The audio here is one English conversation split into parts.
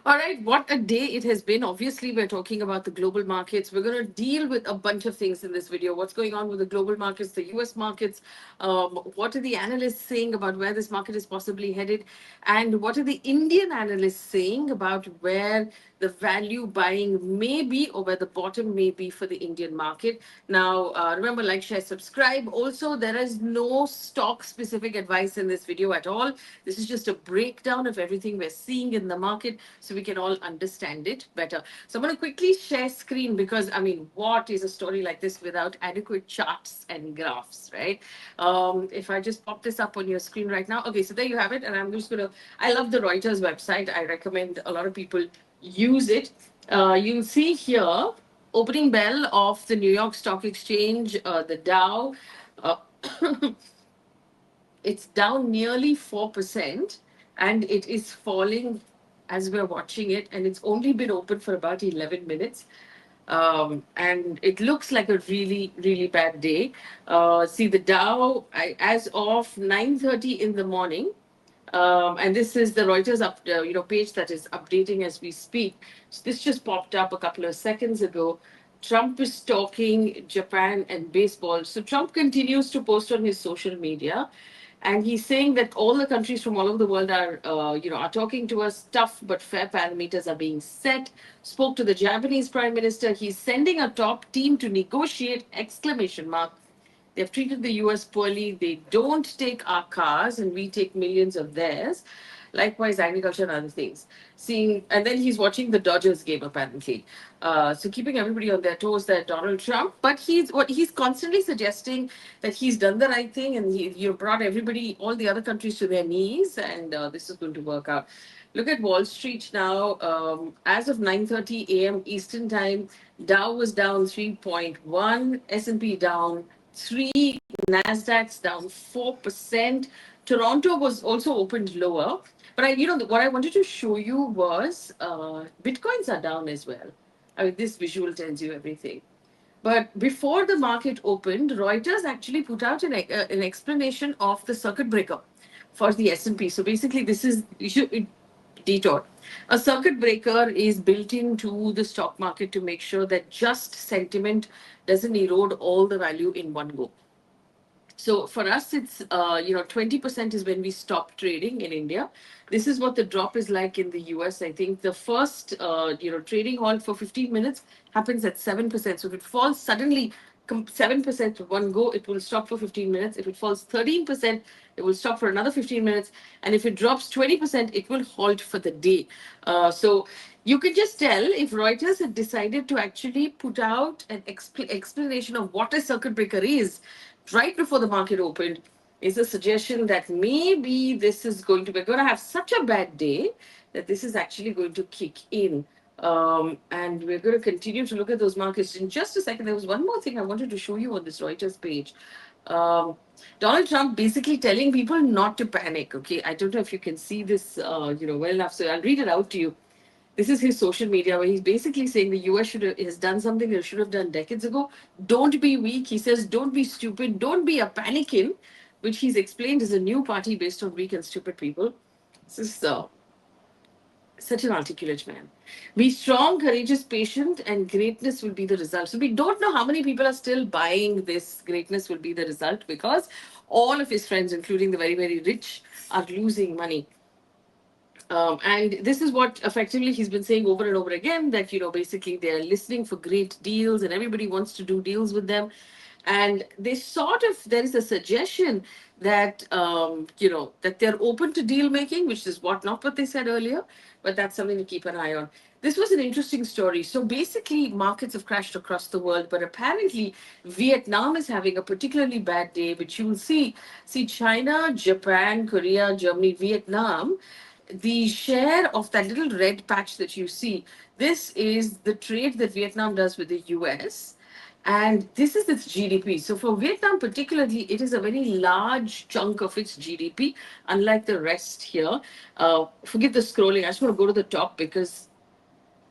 All right, what a day it has been. Obviously, we're talking about the global markets. We're going to deal with a bunch of things in this video. What's going on with the global markets, the US markets? What are the analysts saying about where this market is possibly headed? And what are the Indian analysts saying about where the value buying may be or where the bottom may be for the Indian market? Now, remember, like, share, subscribe. Also, there is no stock specific advice in this video at all. This is just a breakdown of everything we're seeing in the market so we can all understand it better. So I'm going to quickly share screen because, I mean, what is a story like this without adequate charts and graphs, right? If I just pop this up on your screen right now. Okay, so there you have it. And I'm just going to, I love the Reuters website. I recommend a lot of people use it. You'll see here, opening bell of the New York Stock Exchange, the Dow. Uh, it's down nearly 4% and it is falling as we're watching it, and it's only been open for about 11 minutes. And it looks like a really, really bad day. See the Dow as of 9:30 in the morning, and this is the Reuters page that is updating as we speak. So this just popped up a couple of seconds ago. Trump is talking Japan and baseball. So Trump continues to post on his social media, and he's saying that all the countries from all over the world are talking to us. Tough but fair parameters are being set. Spoke to the Japanese Prime Minister. He's sending a top team to negotiate! Exclamation mark. They've treated the US poorly. They don't take our cars, and we take millions of theirs. Likewise, agriculture and other things. Seeing, and then he's watching the Dodgers game apparently. So keeping everybody on their toes there, Donald Trump. But he's constantly suggesting that he's done the right thing, and he brought everybody, all the other countries, to their knees, and this is going to work out. Look at Wall Street now. As of 9:30 a.m. Eastern Time, Dow was down 3.1, S&P down 3, Nasdaq's down 4%. Toronto was also opened lower. But what I wanted to show you was Bitcoins are down as well. I mean, this visual tells you everything. But before the market opened, Reuters actually put out an explanation of the circuit breaker for the S&P. So basically, this is detour. A circuit breaker is built into the stock market to make sure that just sentiment doesn't erode all the value in one go. So for us, it's 20% is when we stop trading in India. This is what the drop is like in the US. I think the first trading halt for 15 minutes happens at 7%. So if it falls suddenly 7% one go, it will stop for 15 minutes. If it falls 13%, it will stop for another 15 minutes. And if it drops 20%, it will halt for the day. So you can just tell if Reuters had decided to actually put out an explanation of what a circuit breaker is right before the market opened, is a suggestion that maybe we're going to have such a bad day that this is actually going to kick in. And we're going to continue to look at those markets in just a second. There was one more thing I wanted to show you on this Reuters page. Um, Donald Trump basically telling people not to panic. Okay, I don't know if you can see this, well enough. So I'll read it out to you. This is his social media where he's basically saying the US has done something it should have done decades ago. Don't be weak. He says, don't be stupid. Don't be a panicking, which he's explained is a new party based on weak and stupid people. This is such an articulate man. Be strong, courageous, patient, and greatness will be the result. So we don't know how many people are still buying this greatness will be the result because all of his friends, including the very, very rich, are losing money. And this is what effectively he's been saying over and over again that, basically they're listening for great deals and everybody wants to do deals with them. And there is a suggestion that, that they're open to deal making, which is not what they said earlier, but that's something to keep an eye on. This was an interesting story. So basically, markets have crashed across the world, but apparently Vietnam is having a particularly bad day, which you will see. See, China, Japan, Korea, Germany, Vietnam, the share of that little red patch that you see, this is the trade that Vietnam does with the US. And this is its GDP. So for Vietnam particularly, it is a very large chunk of its GDP, unlike the rest here. Forgive the scrolling. I just want to go to the top because,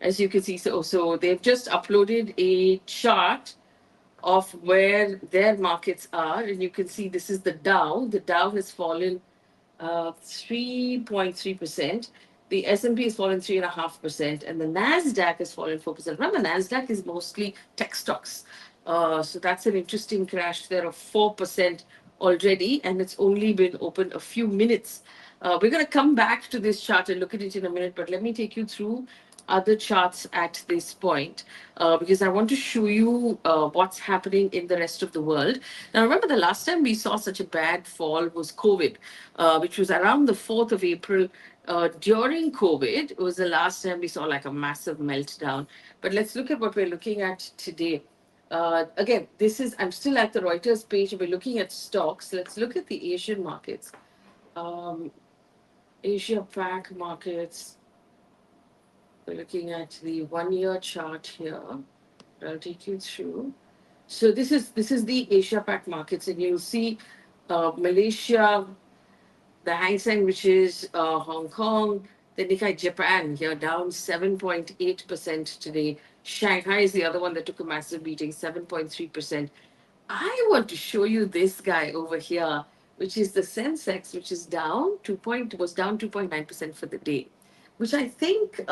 as you can see, so they've just uploaded a chart of where their markets are. And you can see this is the Dow. The Dow has fallen 3.3%. The S&P has fallen 3.5%, and the Nasdaq has fallen 4%. Remember, Nasdaq is mostly tech stocks, so that's an interesting crash there of 4% already, and it's only been open a few minutes. We're going to come back to this chart and look at it in a minute, but let me take you through other charts at this point, because I want to show you what's happening in the rest of the world. Now, remember the last time we saw such a bad fall was COVID, which was around the 4th of April. During COVID, it was the last time we saw like a massive meltdown. But let's look at what we're looking at today. Again, I'm still at the Reuters page. We're looking at stocks. Let's look at the Asian markets. Um, Asia Pac markets. We're looking at the 1 year chart here. I'll take you through. So this is the Asia Pac markets, and you'll see Malaysia, the Hang Seng, which is Hong Kong, the Nikkei Japan here down 7.8% today. Shanghai is the other one that took a massive beating, 7.3%. I want to show you this guy over here, which is the Sensex, which is down was down 2.9% for the day, which I think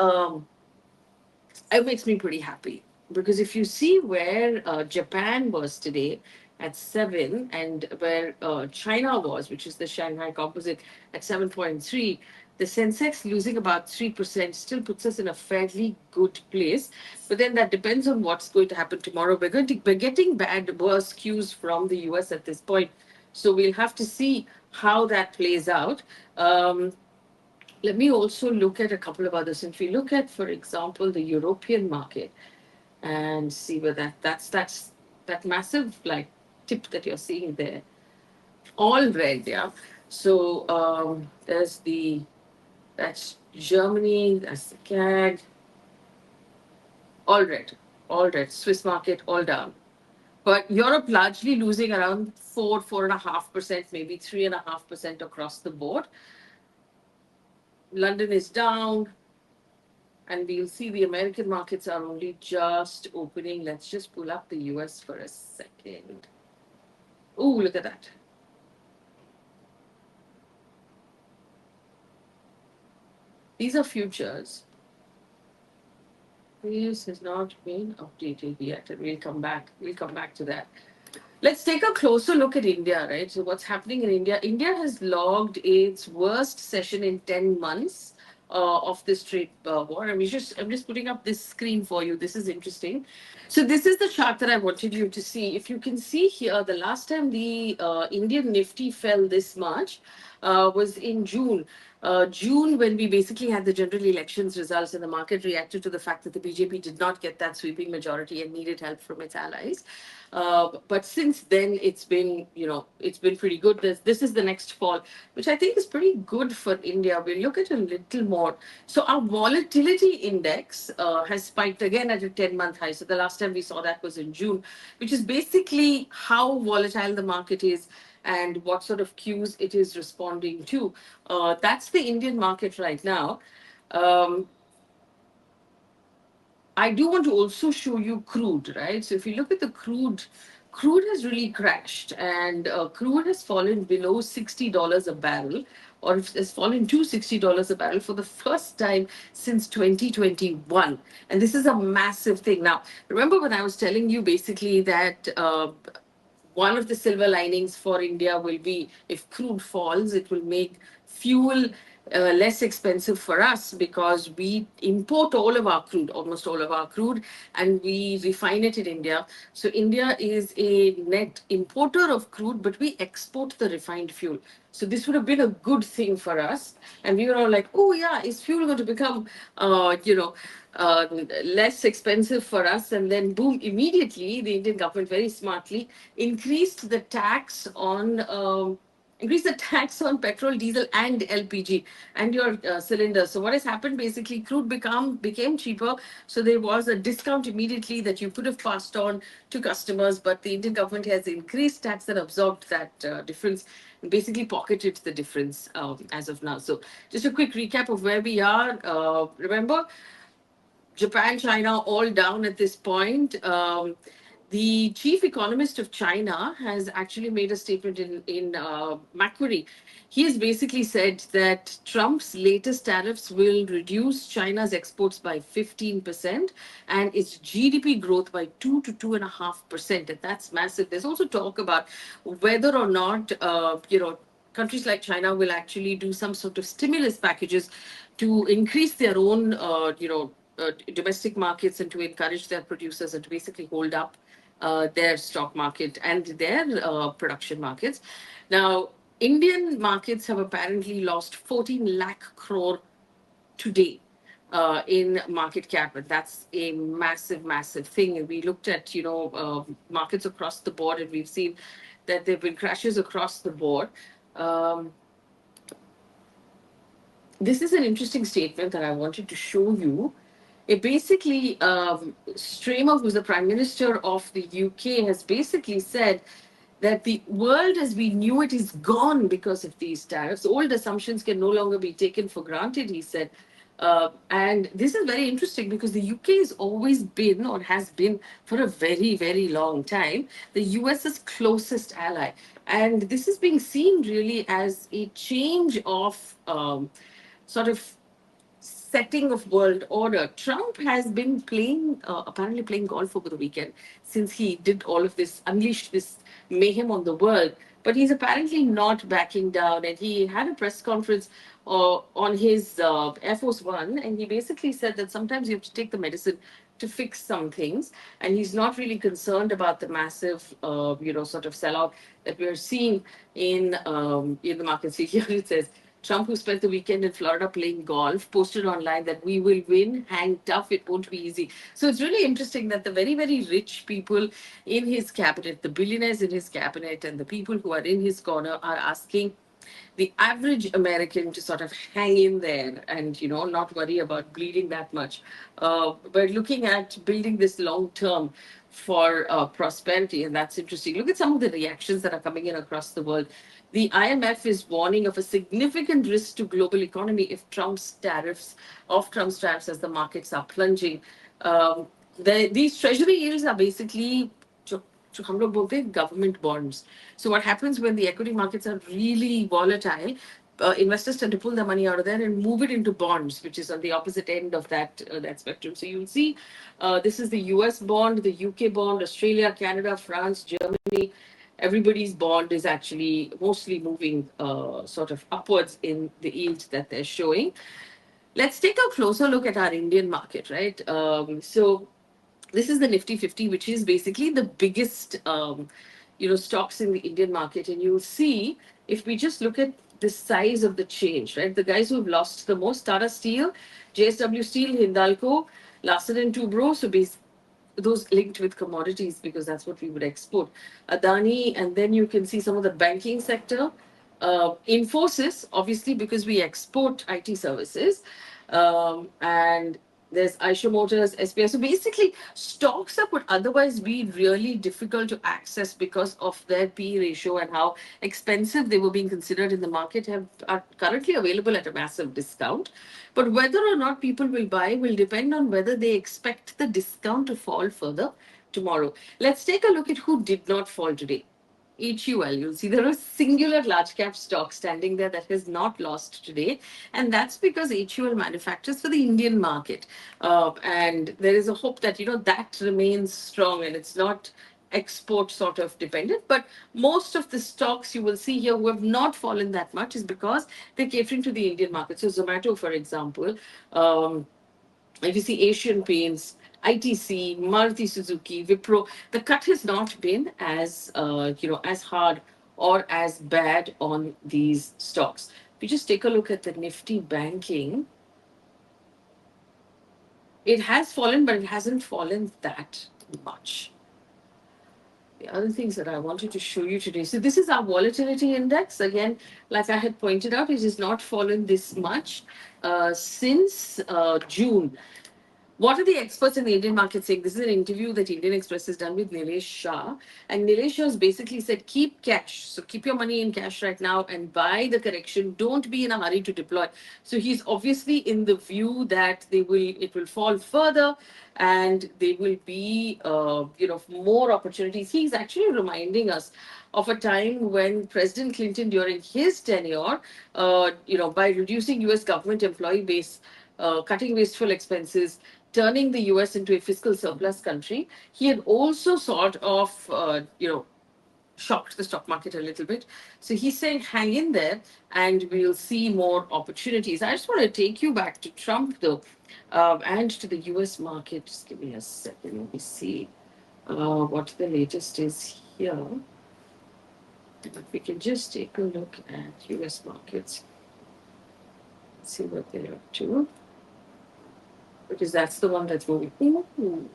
it makes me pretty happy, because if you see where Japan was today at 7, and where China was, which is the Shanghai Composite at 7.3, the Sensex losing about 3% still puts us in a fairly good place. But then that depends on what's going to happen tomorrow. We're getting worse cues from the US at this point. So we'll have to see how that plays out. Let me also look at a couple of others. If we look at, for example, the European market and see where that's that massive like tip that you're seeing there, all red, yeah. So that's Germany, that's the CAG, all red, all red. Swiss market all down. But Europe largely losing around 4.5%, maybe 3.5% across the board. London is down, and we'll see the American markets are only just opening. Let's just pull up the US for a second. Oh, look at that. These are futures. This has not been updated yet, and we'll come back. We'll come back to that. Let's take a closer look at India, right? So, what's happening in India? India has logged its worst session in 10 months of this trade war. I'm just putting up this screen for you. This is interesting. So, this is the chart that I wanted you to see. If you can see here, the last time the Indian Nifty fell this much was in June. June, when we basically had the general elections results, and the market reacted to the fact that the BJP did not get that sweeping majority and needed help from its allies. But since then, it's been pretty good. This is the next fall, which I think is pretty good for India. We'll look at a little more. So our volatility index has spiked again at a 10-month high. So the last time we saw that was in June, which is basically how volatile the market is and what sort of cues it is responding to. That's the Indian market right now. Um, I do want to also show you crude, right? So if you look at the crude has really crashed, and crude has fallen below $60 a barrel, or it has fallen to $60 a barrel for the first time since 2021. And this is a massive thing. Now, remember when I was telling you basically that one of the silver linings for India will be if crude falls, it will make fuel less expensive for us, because we import all of our crude, almost all of our crude, and we refine it in India. So India is a net importer of crude, but we export the refined fuel. So this would have been a good thing for us. And we were all like, oh yeah, is fuel going to become, less expensive for us? And then boom, immediately the Indian government very smartly increase the tax on petrol, diesel, and LPG and your cylinders. So what has happened basically, crude became cheaper. So there was a discount immediately that you could have passed on to customers, but the Indian government has increased tax and absorbed that difference and basically pocketed the difference as of now. So just a quick recap of where we are. Remember, Japan, China, all down at this point. The chief economist of China has actually made a statement in Macquarie. He has basically said that Trump's latest tariffs will reduce China's exports by 15% and its GDP growth by 2 to 2.5%. And that's massive. There's also talk about whether or not, countries like China will actually do some sort of stimulus packages to increase their own, domestic markets and to encourage their producers and to basically hold up their stock market and their production markets. Now, Indian markets have apparently lost 14 lakh crore today in market cap, and that's a massive, massive thing. And we looked at markets across the board, and we've seen that there've been crashes across the board. Um, this is an interesting statement that I wanted to show you. It basically, Stramer, who's the Prime Minister of the UK, has basically said that the world as we knew it is gone because of these tariffs. Old assumptions can no longer be taken for granted, he said. And this is very interesting because the UK has always been, or has been for a very, very long time, the US's closest ally. And this is being seen really as a change of sort of setting of world order. Trump has been playing, apparently playing golf over the weekend since he did all of this, unleashed this mayhem on the world. But he's apparently not backing down. And he had a press conference on his Air Force One, and he basically said that sometimes you have to take the medicine to fix some things, and he's not really concerned about the massive, sort of sellout that we're seeing in the market. See here it says Trump, who spent the weekend in Florida playing golf, posted online that we will win, hang tough, it won't be easy. So it's really interesting that the very, very rich people in his cabinet, the billionaires in his cabinet, and the people who are in his corner are asking the average American to sort of hang in there and not worry about bleeding that much. But looking at building this long term for prosperity, and that's interesting. Look at some of the reactions that are coming in across the world. The IMF is warning of a significant risk to global economy if Trump's tariffs as the markets are plunging. Um, these treasury yields are basically जो हम लोग बोलते हैं government bonds. So what happens when the equity markets are really volatile? Investors tend to pull their money out of there and move it into bonds, which is on the opposite end of that spectrum. So you'll see, this is the U.S. bond, the U.K. bond, Australia, Canada, France, Germany. Everybody's bond is actually mostly moving sort of upwards in the yields that they're showing. Let's take a closer look at our Indian market, right? So this is the Nifty 50, which is basically the biggest, stocks in the Indian market. And you'll see if we just look at the size of the change, right? The guys who've lost the most: Tata Steel, JSW Steel, Hindalco, Larsen and Toubro. So those linked with commodities because that's what we would export. Adani, and then you can see some of the banking sector. Infosys, obviously, because we export IT services. And there's Aisha Motors, SPI. So basically, stocks that would otherwise be really difficult to access because of their P ratio and how expensive they were being considered in the market are currently available at a massive discount. But whether or not people will buy will depend on whether they expect the discount to fall further tomorrow. Let's take a look at who did not fall today. HUL, you'll see there are singular large cap stock standing there that has not lost today. And that's because HUL manufactures for the Indian market. And there is a hope that, that remains strong and it's not export sort of dependent. But most of the stocks you will see here who have not fallen that much is because they're catering to the Indian market. So Zomato, for example, if you see Asian Paints, ITC, Maruti Suzuki, Wipro, the cut has not been as hard or as bad on these stocks. If you just take a look at the Nifty banking, it has fallen, but it hasn't fallen that much. The other things that I wanted to show you today. So this is our volatility index. Again, like I had pointed out, it has not fallen this much since June. What are the experts in the Indian market saying? This is an interview that Indian Express has done with Nilesh Shah. And Nilesh Shah has basically said, keep cash. So keep your money in cash right now and buy the correction. Don't be in a hurry to deploy. So he's obviously in the view that it will fall further and there will be, more opportunities. He's actually reminding us of a time when President Clinton, during his tenure, by reducing US government employee base, cutting wasteful expenses, turning the US into a fiscal surplus country, he had also sort of, shocked the stock market a little bit. So he's saying, hang in there and we'll see more opportunities. I just want to take you back to Trump, though, and to the US market. Just give me a second. Let me see what the latest is here. But we can just take a look at US markets, see what they're up to, because that's the one that's moving. Ooh,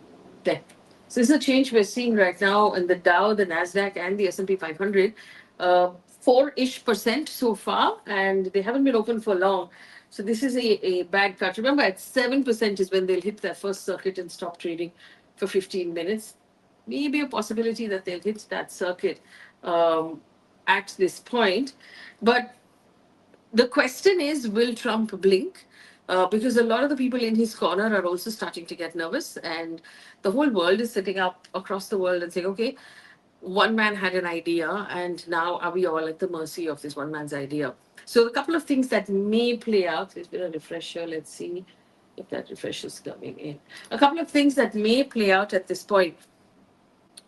there. So this is a change we're seeing right now in the Dow, the Nasdaq, and the S&P 500. 4-ish% so far, and they haven't been open for long. So this is a bad cut. Remember, at 7% is when they'll hit their first circuit and stop trading for 15 minutes. Maybe a possibility that they'll hit that circuit um, at this point. But the question is, will Trump blink? Because a lot of the people in his corner are also starting to get nervous, and the whole world is sitting up across the world and saying, okay, one man had an idea, and now are we all at the mercy of this one man's idea? So, a couple of things that may play out. There's been a refresher. Let's see if that refresh is coming in. A couple of things that may play out at this point.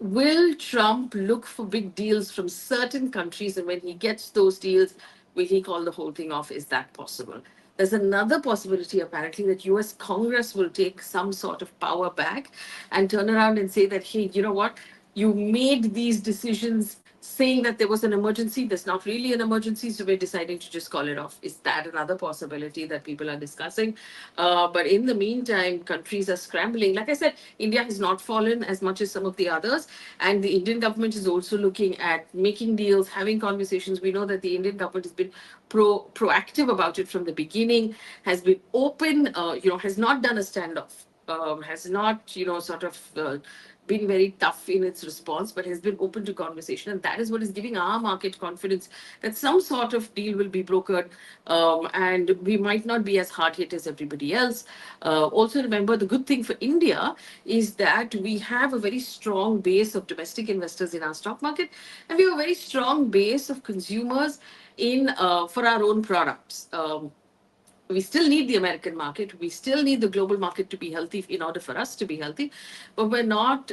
Will Trump look for big deals from certain countries, and when he gets those deals, will he call the whole thing off? Is that possible? There's another possibility, apparently, that US Congress will take some sort of power back and turn around and say that, hey, you know what? You made these decisions saying that there was an emergency. There's not really an emergency, so we're deciding to just call it off. Is that another possibility that people are discussing? But in the meantime, countries are scrambling. Like I said, India has not fallen as much as some of the others, and the Indian government is also looking at making deals, having conversations. We know that the Indian government has been proactive about it from the beginning, has been open, has not done a standoff, has not, sort of been very tough in its response, but has been open to conversation. And that is what is giving our market confidence that some sort of deal will be brokered, and we might not be as hard hit as everybody else. Also, remember the good thing for India is that we have a very strong base of domestic investors in our stock market, and we have a very strong base of consumers in for our own products. We still need the American market. We still need the global market to be healthy in order for us to be healthy. But we're not,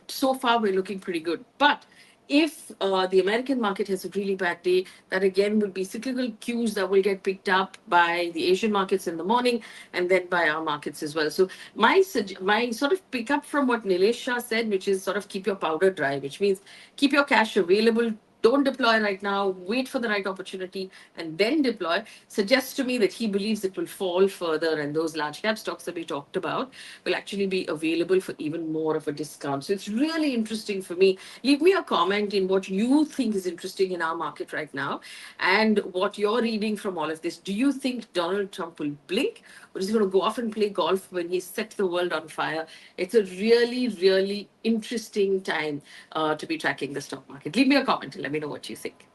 so far we're looking pretty good. But if the American market has a really bad day, that again will be cyclical cues that will get picked up by the Asian markets in the morning and then by our markets as well. So my sort of pick up from what Nilesh Shah said, which is sort of keep your powder dry, which means keep your cash available, don't deploy right now, wait for the right opportunity, and then deploy, suggests to me that he believes it will fall further and those large cap stocks that we talked about will actually be available for even more of a discount. So it's really interesting for me. Leave me a comment in what you think is interesting in our market right now and what you're reading from all of this. Do you think Donald Trump will blink, or is he going to go off and play golf when he set the world on fire? It's a really, really interesting time to be tracking the stock market. Leave me a comment and let me know what you think.